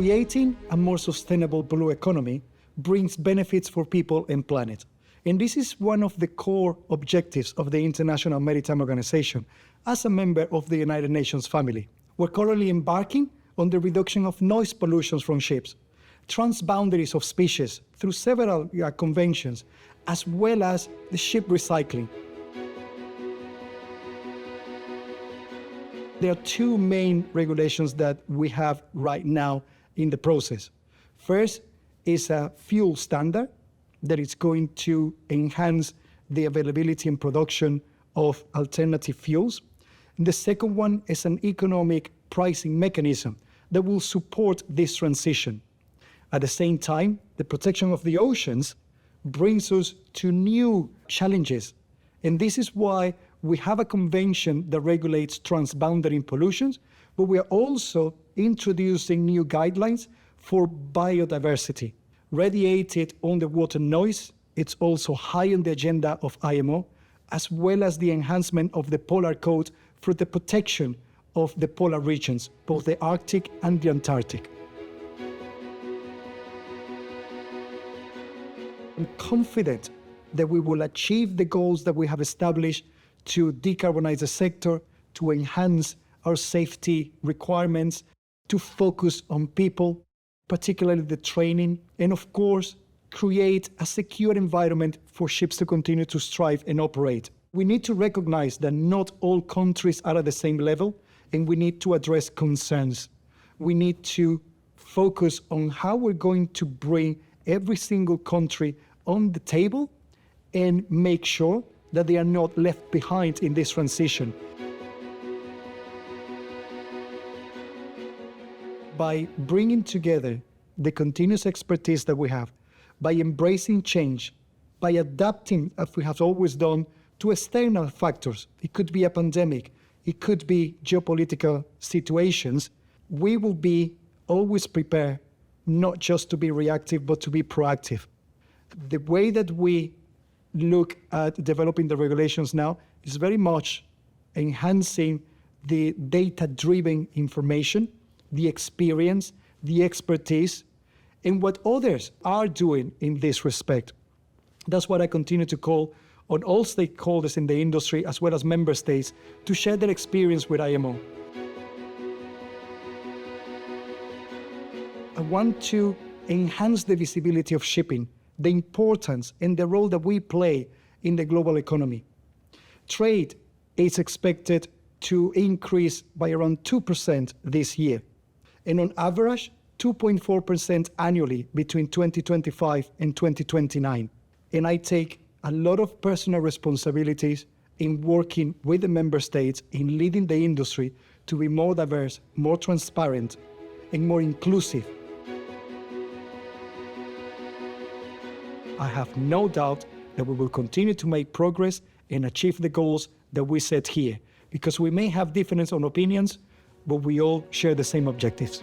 Creating a more sustainable blue economy brings benefits for people and planet. And this is one of the core objectives of the International Maritime Organization as a member of the United Nations family. We're currently embarking on the reduction of noise pollution from ships, transboundaries of species through several conventions, as well as the ship recycling. There are two main regulations that we have right now in the process. First is a fuel standard that is going to enhance the availability and production of alternative fuels. And the second one is an economic pricing mechanism that will support this transition. At the same time, the protection of the oceans brings us to new challenges. And this is why we have a convention that regulates transboundary pollutions, but we are also introducing new guidelines for biodiversity. Radiated underwater noise, it's also high on the agenda of IMO, as well as the enhancement of the Polar Code for the protection of the polar regions, both the Arctic and the Antarctic. I'm confident that we will achieve the goals that we have established to decarbonize the sector, to enhance our safety requirements, to focus on people, particularly the training, and of course, create a secure environment for ships to continue to strive and operate. We need to recognize that not all countries are at the same level, and we need to address concerns. We need to focus on how we're going to bring every single country on the table and make sure that they are not left behind in this transition. By bringing together the continuous expertise that we have, by embracing change, by adapting, as we have always done, to external factors. It could be a pandemic, it could be geopolitical situations. We will be always prepared, not just to be reactive, but to be proactive. The way that we look at developing the regulations now is very much enhancing the data-driven information, the experience, the expertise, and what others are doing in this respect. That's what I continue to call on all stakeholders in the industry, as well as member states, to share their experience with IMO. I want to enhance the visibility of shipping, the importance and the role that we play in the global economy. Trade is expected to increase by around 2% this year, and on average, 2.4% annually between 2025 and 2029. And I take a lot of personal responsibilities in working with the member states in leading the industry to be more diverse, more transparent, and more inclusive. I have no doubt that we will continue to make progress and achieve the goals that we set here, because we may have differences on opinions, but we all share the same objectives.